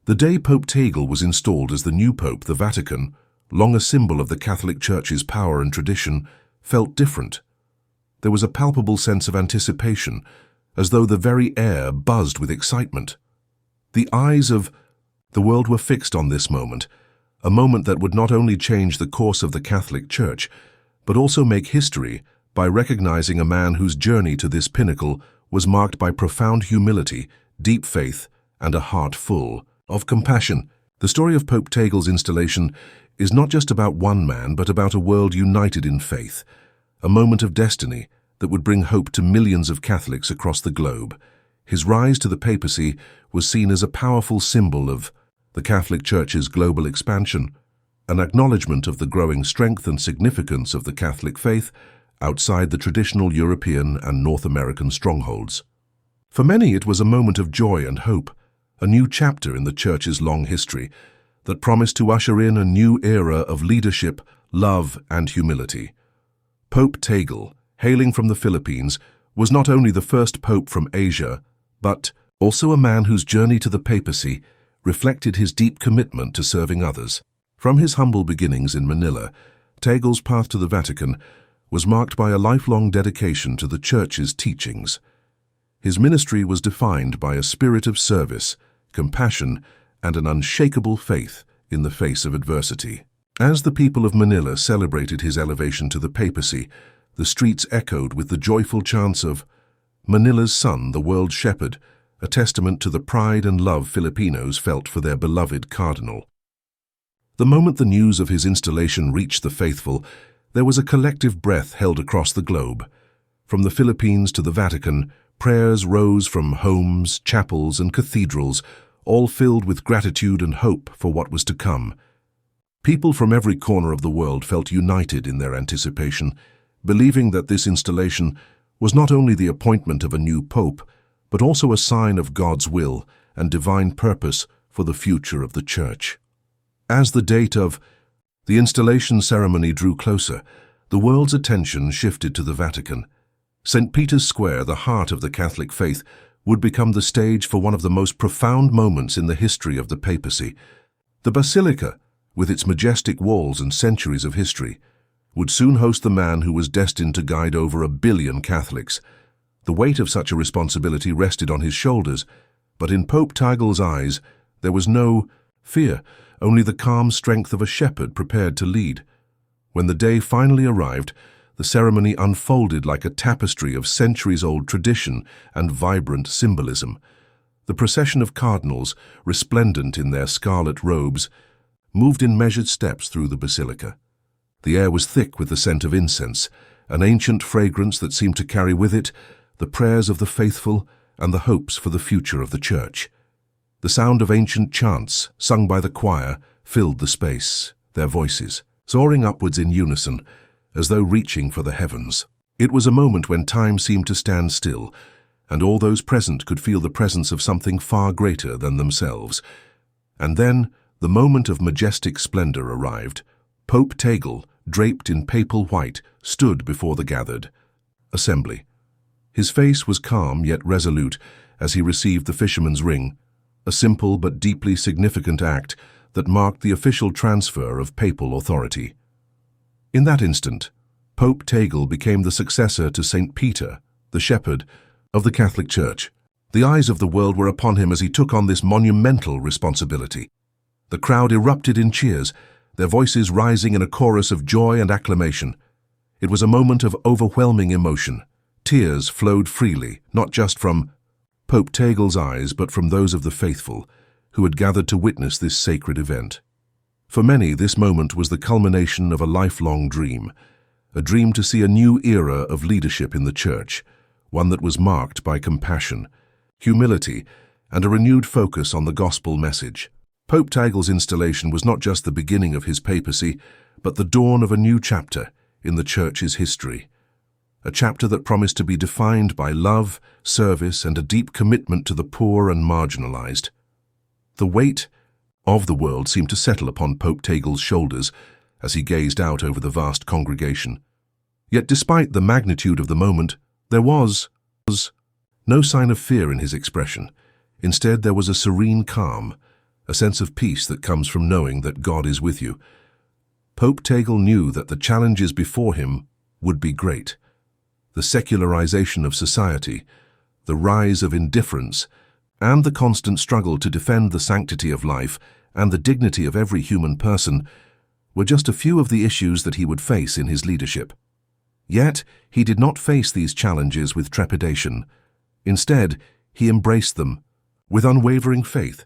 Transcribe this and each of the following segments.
The day Pope Tagle was installed as the new pope, the Vatican, long a symbol of the Catholic Church's power and tradition, felt different. There was a palpable sense of anticipation, as though the very air buzzed with excitement. The eyes of the world were fixed on this moment, a moment that would not only change the course of the Catholic Church, but also make history by recognizing a man whose journey to this pinnacle was marked by profound humility, deep faith, and a heart full of compassion. The story of Pope Tagle's installation is not just about one man, but about a world united in faith, a moment of destiny that would bring hope to millions of Catholics across the globe. His rise to the papacy was seen as a powerful symbol of the Catholic Church's global expansion, an acknowledgement of the growing strength and significance of the Catholic faith outside the traditional European and North American strongholds. For many, it was a moment of joy and hope, a new chapter in the Church's long history that promised to usher in a new era of leadership, love, and humility. Pope Tagle, hailing from the Philippines, was not only the first pope from Asia, but also a man whose journey to the papacy reflected his deep commitment to serving others. From his humble beginnings in Manila, Tagle's path to the Vatican was marked by a lifelong dedication to the Church's teachings. His ministry was defined by a spirit of service, compassion, and an unshakable faith in the face of adversity. As the people of Manila celebrated his elevation to the papacy, the streets echoed with the joyful chants of "Manila's Son, the World Shepherd," a testament to the pride and love Filipinos felt for their beloved cardinal. The moment the news of his installation reached the faithful, there was a collective breath held across the globe. From the Philippines to the Vatican, prayers rose from homes, chapels, and cathedrals, all filled with gratitude and hope for what was to come. People from every corner of the world felt united in their anticipation, believing that this installation was not only the appointment of a new pope, but also a sign of God's will and divine purpose for the future of the Church. As the date of the installation ceremony drew closer, the world's attention shifted to the Vatican. St. Peter's Square, the heart of the Catholic faith, would become the stage for one of the most profound moments in the history of the papacy. The Basilica, with its majestic walls and centuries of history, would soon host the man who was destined to guide over 1 billion Catholics. The weight of such a responsibility rested on his shoulders, but in Pope Tagle's eyes there was no fear, only the calm strength of a shepherd prepared to lead. When the day finally arrived, the ceremony unfolded like a tapestry of centuries-old tradition and vibrant symbolism. The procession of cardinals, resplendent in their scarlet robes, moved in measured steps through the basilica. The air was thick with the scent of incense, an ancient fragrance that seemed to carry with it the prayers of the faithful and the hopes for the future of the Church. The sound of ancient chants, sung by the choir, filled the space, their voices soaring upwards in unison, as though reaching for the heavens. It was a moment when time seemed to stand still, and all those present could feel the presence of something far greater than themselves. And then the moment of majestic splendor arrived. Pope Tagle, draped in papal white, stood before the gathered assembly. His face was calm yet resolute as he received the fisherman's ring, a simple but deeply significant act that marked the official transfer of papal authority. In that instant, Pope Tagle became the successor to St. Peter, the shepherd of the Catholic Church. The eyes of the world were upon him as he took on this monumental responsibility. The crowd erupted in cheers, their voices rising in a chorus of joy and acclamation. It was a moment of overwhelming emotion. Tears flowed freely, not just from Pope Tagle's eyes, but from those of the faithful, who had gathered to witness this sacred event. For many, this moment was the culmination of a lifelong dream, a dream to see a new era of leadership in the Church, one that was marked by compassion, humility, and a renewed focus on the gospel message. Pope Tagle's installation was not just the beginning of his papacy, but the dawn of a new chapter in the Church's history. A chapter that promised to be defined by love, service, and a deep commitment to the poor and marginalized. The weight of the world seemed to settle upon Pope Tagle's shoulders as he gazed out over the vast congregation. Yet despite the magnitude of the moment, there was no sign of fear in his expression. Instead, there was a serene calm, a sense of peace that comes from knowing that God is with you. Pope Tagle knew that the challenges before him would be great. The secularization of society, the rise of indifference, and the constant struggle to defend the sanctity of life and the dignity of every human person were just a few of the issues that he would face in his leadership. Yet, he did not face these challenges with trepidation. Instead, he embraced them with unwavering faith,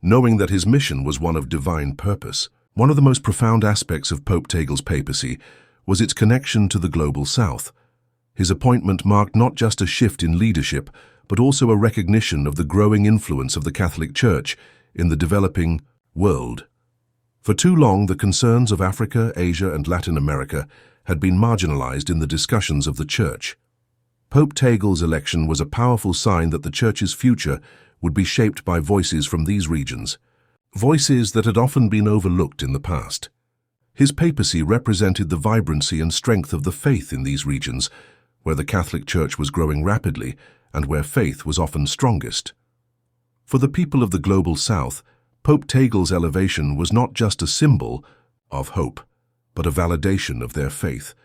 knowing that his mission was one of divine purpose. One of the most profound aspects of Pope Tagle's papacy was its connection to the global South. His appointment marked not just a shift in leadership, but also a recognition of the growing influence of the Catholic Church in the developing world. For too long, the concerns of Africa, Asia, and Latin America had been marginalized in the discussions of the Church. Pope Tagle's election was a powerful sign that the Church's future would be shaped by voices from these regions, voices that had often been overlooked in the past. His papacy represented the vibrancy and strength of the faith in these regions, where the Catholic Church was growing rapidly and where faith was often strongest. For the people of the global South, Pope Tagle's elevation was not just a symbol of hope, but a validation of their faith.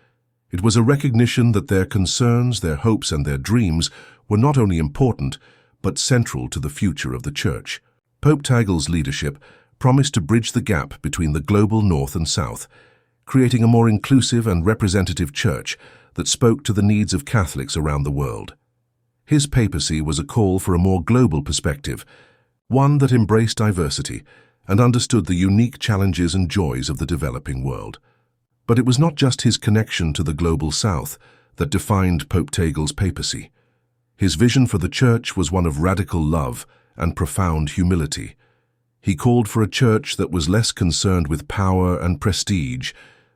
It was a recognition that their concerns, their hopes, and their dreams were not only important, but central to the future of the Church. Pope Tagle's leadership promised to bridge the gap between the global North and South, creating a more inclusive and representative Church that spoke to the needs of Catholics around the world. His papacy was a call for a more global perspective, one that embraced diversity and understood the unique challenges and joys of the developing world. But it was not just his connection to the global South that defined Pope Tagle's papacy. His vision for the Church was one of radical love and profound humility. He called for a Church that was less concerned with power and prestige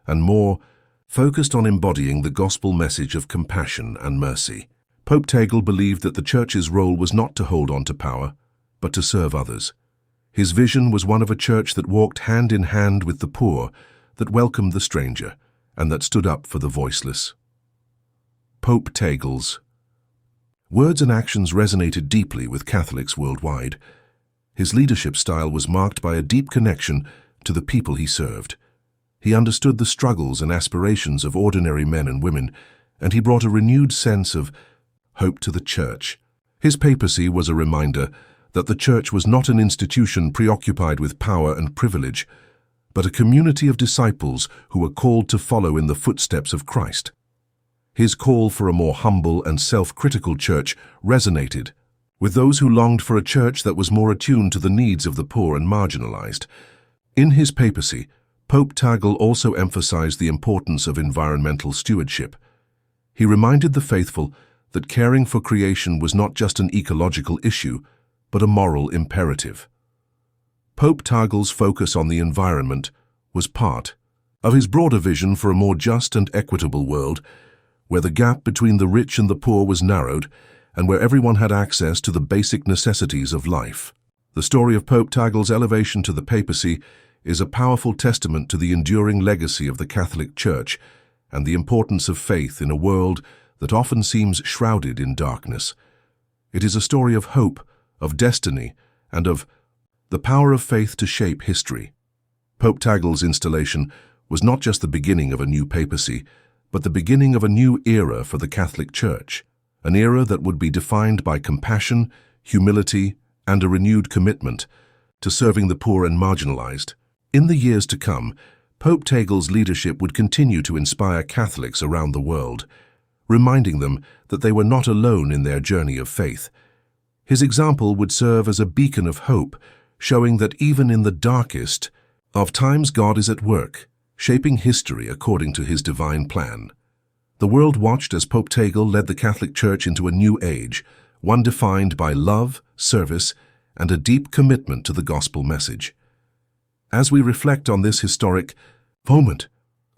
and more focused on embodying the gospel message of compassion and mercy. Pope Tagle believed that the Church's role was not to hold on to power, but to serve others. His vision was one of a Church that walked hand in hand with the poor, that welcomed the stranger, and that stood up for the voiceless. Pope Tagle's words and actions resonated deeply with Catholics worldwide. His leadership style was marked by a deep connection to the people he served. He understood the struggles and aspirations of ordinary men and women, and he brought a renewed sense of hope to the Church. His papacy was a reminder that the Church was not an institution preoccupied with power and privilege, but a community of disciples who were called to follow in the footsteps of Christ. His call for a more humble and self-critical Church resonated with those who longed for a Church that was more attuned to the needs of the poor and marginalized. In his papacy, Pope Tagle also emphasized the importance of environmental stewardship. He reminded the faithful that caring for creation was not just an ecological issue, but a moral imperative. Pope Tagle's focus on the environment was part of his broader vision for a more just and equitable world, where the gap between the rich and the poor was narrowed and where everyone had access to the basic necessities of life. The story of Pope Tagle's elevation to the papacy is a powerful testament to the enduring legacy of the Catholic Church and the importance of faith in a world that often seems shrouded in darkness. It is a story of hope, of destiny, and of the power of faith to shape history. Pope Tagle's installation was not just the beginning of a new papacy, but the beginning of a new era for the Catholic Church, an era that would be defined by compassion, humility, and a renewed commitment to serving the poor and marginalized. In the years to come, Pope Tagle's leadership would continue to inspire Catholics around the world, reminding them that they were not alone in their journey of faith. His example would serve as a beacon of hope, showing that even in the darkest of times God is at work, shaping history according to his divine plan. The world watched as Pope Tagle led the Catholic Church into a new age, one defined by love, service, and a deep commitment to the gospel message. As we reflect on this historic moment,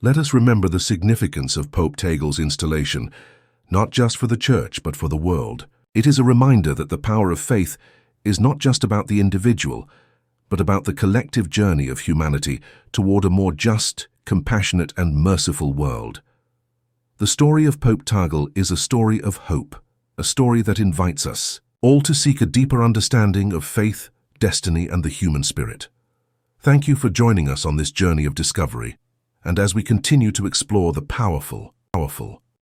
let us remember the significance of Pope Tagle's installation, not just for the Church but for the world. It is a reminder that the power of faith is not just about the individual, but about the collective journey of humanity toward a more just, compassionate, and merciful world. The story of Pope Tagle is a story of hope, a story that invites us all to seek a deeper understanding of faith, destiny, and the human spirit. Thank you for joining us on this journey of discovery, and as we continue to explore the powerful,